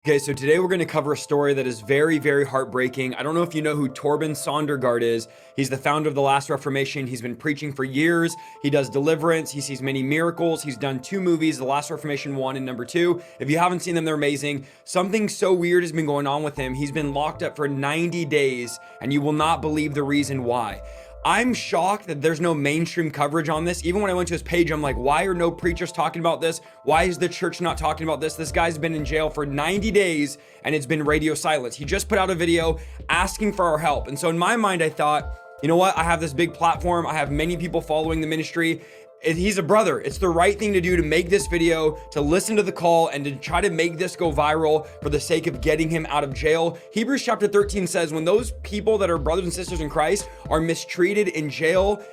Okay, so today we're going to cover a story that is very, very heartbreaking. I don't know if you know who Torben Sondergaard is. He's the founder of the Last Reformation. He's been preaching for years. He does deliverance. He sees many miracles. He's done 2 movies, The Last Reformation 1 and number 2. If you haven't seen them, they're amazing. Something so weird has been going on with him. He's been locked up for 90 days, and you will not believe the reason why. I'm shocked that there's no mainstream coverage on this. Even when I went to his page, I'm like, why are no preachers talking about this? Why is the church not talking about this? This guy's been in jail for 90 days and it's been radio silence. He just put out a video asking for our help. And so in my mind, I thought, you know what? I have this big platform. I have many people following the ministry. He's a brother. It's the right thing to do to make this video, to listen to the call, and to try to make this go viral for the sake of getting him out of jail. Hebrews chapter 13 says, when those people that are brothers and sisters in Christ are mistreated in jail,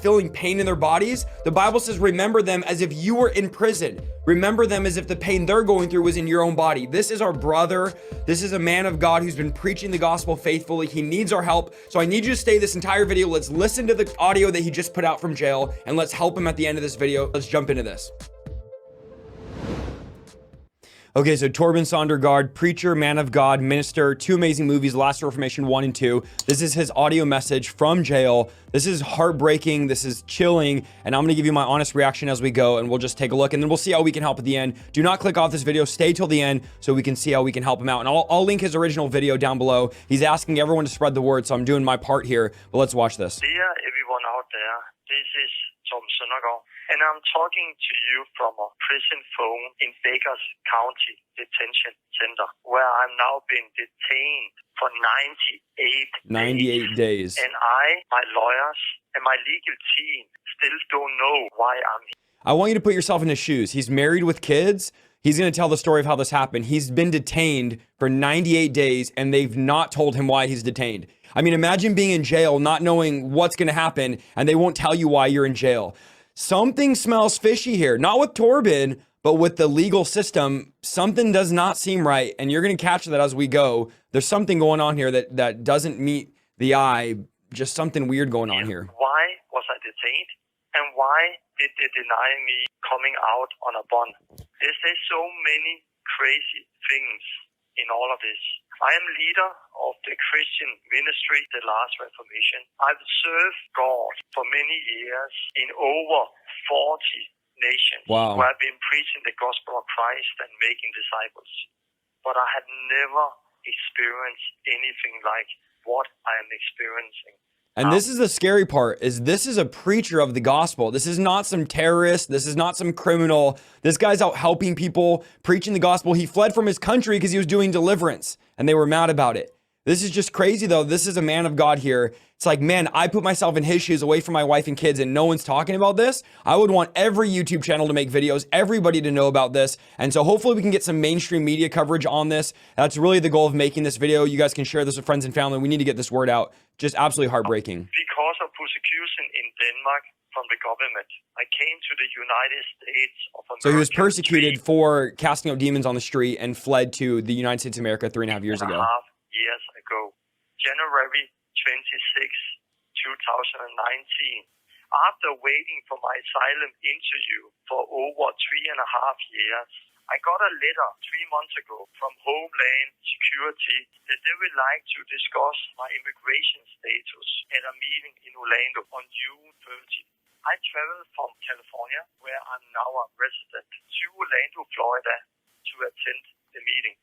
feeling pain in their bodies, the Bible says, remember them as if you were in prison. Remember them as if the pain they're going through was in your own body. This is our brother. This is a man of God who's been preaching the gospel faithfully. He needs our help. So I need you to stay this entire video. Let's listen to the audio that he just put out from jail, and let's help him at the end of this video. Let's jump into this. Okay, so Torben Sondergaard, preacher, man of God, minister, 2 amazing movies, Last Reformation 1 and 2. This is his audio message from jail. This is heartbreaking. This is chilling. And I'm going to give you my honest reaction as we go, and we'll just take a look, and then we'll see how we can help at the end. Do not click off this video. Stay till the end so we can see how we can help him out. And I'll link his original video down below. He's asking everyone to spread the word, so I'm doing my part here. But let's watch this. Dear everyone out there, this is Torben Sondergaard, and I'm talking to you from a prison phone in Baker's County Detention Center, where I'm now been detained for 98 days. And my lawyers, and my legal team still don't know why I'm here. I want you to put yourself in his shoes. He's married with kids. He's going to tell the story of how this happened. He's been detained for 98 days, and they've not told him why he's detained. I mean, imagine being in jail, not knowing what's going to happen, and they won't tell you why you're in jail. Something smells fishy here, not with Torben, but with the legal system. Something does not seem right, and you're going to catch that as we go. There's something going on here that doesn't meet the eye, just something weird going on here. Why was I detained? And why did they deny me coming out on a bond? There's so many crazy things in all of this. I am leader of the Christian ministry, the Last Reformation. I've served God for many years in over 40 nations. Wow. Where I've been preaching the gospel of Christ and making disciples. But I had never experienced anything like what I am experiencing. And this is the scary part, is this is a preacher of the gospel. This is not some terrorist. This is not some criminal. This guy's out helping people, preaching the gospel. He fled from his country because he was doing deliverance, and they were mad about it. This is just crazy, though. This is a man of God here. It's like, man, I put myself in his shoes away from my wife and kids, and no one's talking about this. I would want every YouTube channel to make videos, everybody to know about this. And so hopefully we can get some mainstream media coverage on this. That's really the goal of making this video. You guys can share this with friends and family. We need to get this word out. Just absolutely heartbreaking. Because of persecution in Denmark from the government, I came to the United States of America. So he was persecuted for casting out demons on the street and fled to the United States of America 3.5 years ago. Years ago, January 26, 2019. After waiting for my asylum interview for over 3.5 years, I got a letter 3 months ago from Homeland Security that they would like to discuss my immigration status at a meeting in Orlando on June 30. I traveled from California, where I'm now a resident, to Orlando, Florida, to attend the meeting.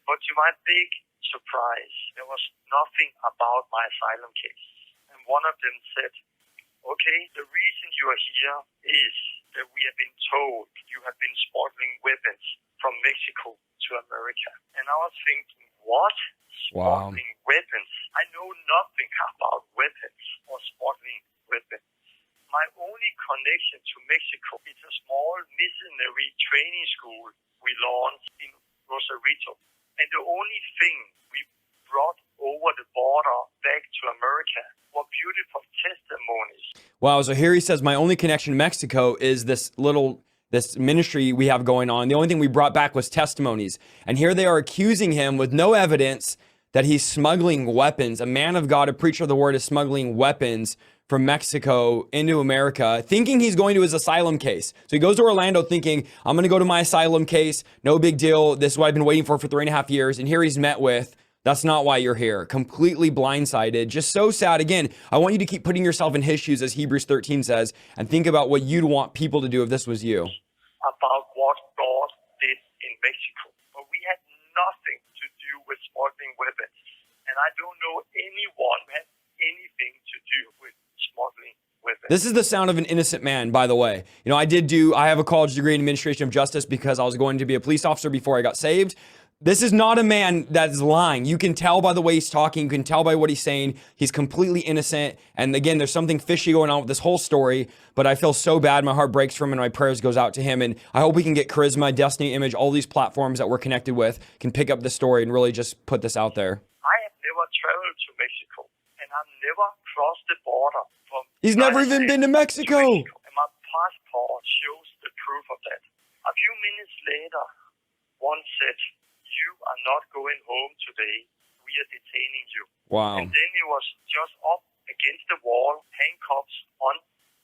But to my big surprise, there was nothing about my asylum case. And one of them said, okay, the reason you are here is that we have been told you have been smuggling weapons from Mexico to America. And I was thinking, what? Smuggling weapons? I know nothing about weapons or smuggling weapons. My only connection to Mexico is a small missionary training school we launched in Rosarito. And the only thing we brought over the border back to America were beautiful testimonies. Wow, so here he says, my only connection to Mexico is this ministry we have going on. The only thing we brought back was testimonies. And here they are accusing him with no evidence that he's smuggling weapons. A man of God, a preacher of the word, is smuggling weapons from Mexico into America, thinking he's going to his asylum case. So he goes to Orlando thinking, I'm going to go to my asylum case. No big deal. This is what I've been waiting for 3.5 years. And here he's met with, that's not why you're here. Completely blindsided. Just so sad. Again, I want you to keep putting yourself in his shoes, as Hebrews 13 says, and think about what you'd want people to do if this was you. About what God did in Mexico. But we had nothing to do with smuggling weapons. And I don't know anyone who had anything to do with smuggling weapons. This is the sound of an innocent man, by the way. You know, I have a college degree in administration of justice because I was going to be a police officer before I got saved. This is not a man that is lying. You can tell by the way he's talking. You can tell by what he's saying. He's completely innocent. And again, there's something fishy going on with this whole story, but I feel so bad. My heart breaks for him and my prayers goes out to him. And I hope we can get Charisma, Destiny Image, all these platforms that we're connected with can pick up the story and really just put this out there. I have never traveled to Mexico and I've never crossed the border from He's never even been to Mexico. And my passport shows the proof of that. A few minutes later, one said, "You are not going home today. We are detaining you." Wow. And then he was just up against the wall, handcuffs on,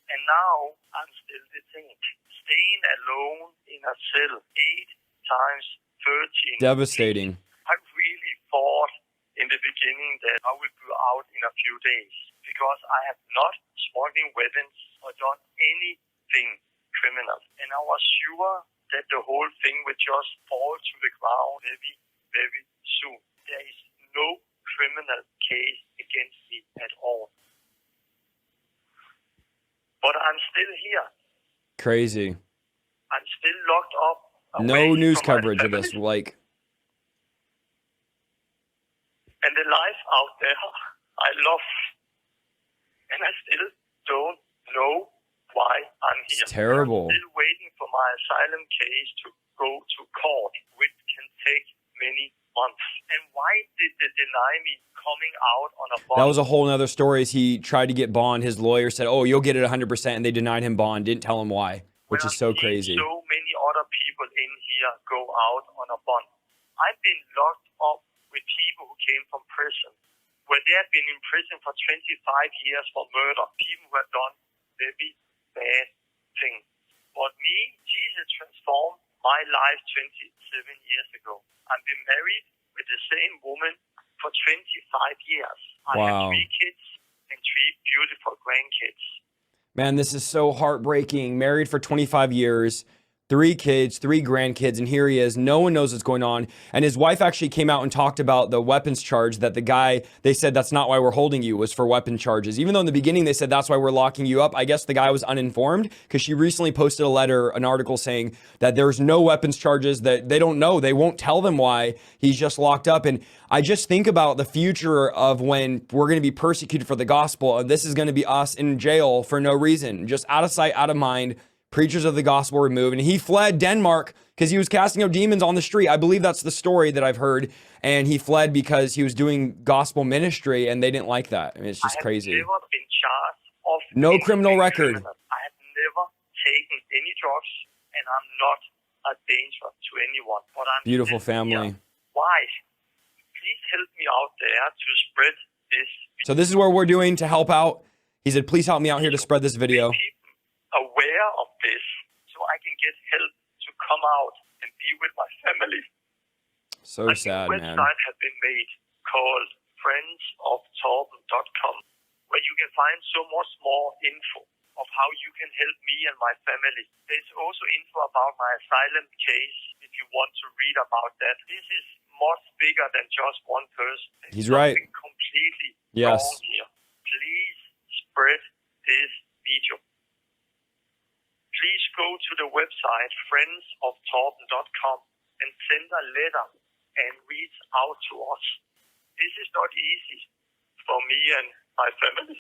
and now I'm still detained. Staying alone in a cell 8 times 13. Devastating. I really thought in the beginning that I would be out in a few days because I have not smuggling weapons or done anything criminal. And I was sure that the whole thing would just fall to the ground very, very soon. There is no criminal case against me at all. But I'm still here. Crazy. I'm still locked up. No news coverage of this, like. And the life out there, I love. And I still don't know why I'm here. It's terrible. I'm still waiting for my asylum case to go to court, which can take many months. And why did they deny me coming out on a bond? That was a whole nother story. As he tried to get bond, his lawyer said, "Oh, you'll get it 100%," and they denied him bond. Didn't tell him why, which is so crazy. So many other people in here go out on a bond. I've been locked up with people who came from prison, where they have been in prison for 25 years for murder. People who have done very bad things. But me, Jesus transformed my life 27 years ago. I've been married with the same woman for 25 years. I have 3 kids and 3 beautiful grandkids. Man, this is so heartbreaking. Married for 25 years. 3 kids, 3 grandkids, and here he is. No one knows what's going on. And his wife actually came out and talked about the weapons charge that the guy, they said that's not why we're holding you, was for weapon charges. Even though in the beginning they said that's why we're locking you up, I guess the guy was uninformed because she recently posted a letter, an article saying that there's no weapons charges, that they don't know. They won't tell them why he's just locked up. And I just think about the future of when we're going to be persecuted for the gospel, and this is going to be us in jail for no reason, just out of sight, out of mind. Preachers of the gospel removed, and he fled Denmark because he was casting out demons on the street. I believe that's the story that I've heard, and he fled because he was doing gospel ministry, and they didn't like that. I mean, it's just crazy. I have never been charged of no criminal record. Criminal. I have never taken any drugs, and I'm not a danger to anyone. But I'm beautiful family. Here. Why? Please help me out there to spread this. So this is what we're doing to help out. He said, please help me out here to spread this video. Aware of this so I can get help to come out and be with my family. So sad, man. A website has been made called friendsoftorben.com where you can find so much more info of how you can help me and my family. There's also info about my asylum case if you want to read about that. This is much bigger than just one person. There's He's right. Completely yes. wrong here. Please spread this video. Please go to the website friendsoftorben.com and send a letter and reach out to us. This is not easy for me and my family.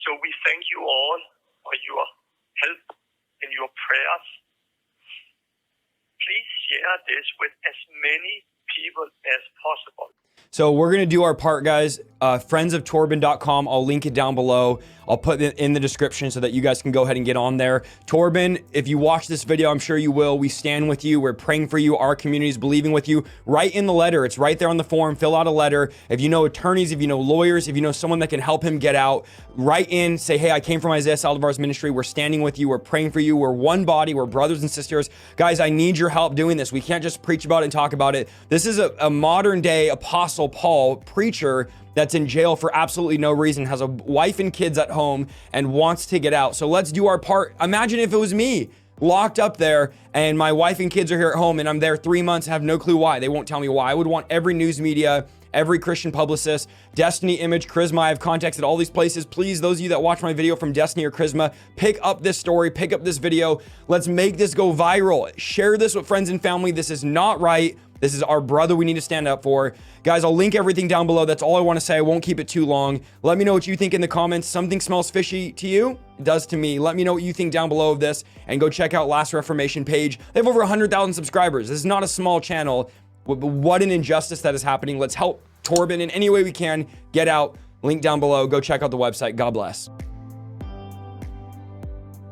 So we thank you all for your help and your prayers. Please share this with as many people as possible. So we're going to do our part, guys. friendsoftorben.com. I'll link it down below. I'll put it in the description so that you guys can go ahead and get on there. Torben, if you watch this video, I'm sure you will. We stand with you. We're praying for you. Our community is believing with you. Write in the letter. It's right there on the form. Fill out a letter. If you know attorneys, if you know lawyers, if you know someone that can help him get out, write in, say, hey, I came from Isaiah Saldivar's ministry. We're standing with you. We're praying for you. We're one body. We're brothers and sisters. Guys, I need your help doing this. We can't just preach about it and talk about it. This is a modern day Apostle Paul preacher that's in jail for absolutely no reason, has a wife and kids at home and wants to get out. So let's do our part. Imagine if it was me locked up there and my wife and kids are here at home and I'm there 3 months, have no clue why. They won't tell me why. I would want every news media, every Christian publicist, Destiny, Image, Charisma. I have contacts at all these places. Please, those of you that watch my video from Destiny or Charisma, pick up this story, pick up this video. Let's make this go viral. Share this with friends and family. This is not right. This is our brother we need to stand up for. Guys, I'll link everything down below. That's all I want to say. I won't keep it too long. Let me know what you think in the comments. Something smells fishy to you? It does to me. Let me know what you think down below of this and go check out Last Reformation page. They have over 100,000 subscribers. This is not a small channel. What an injustice that is happening. Let's help Torben in any way we can. Get out. Link down below. Go check out the website. God bless.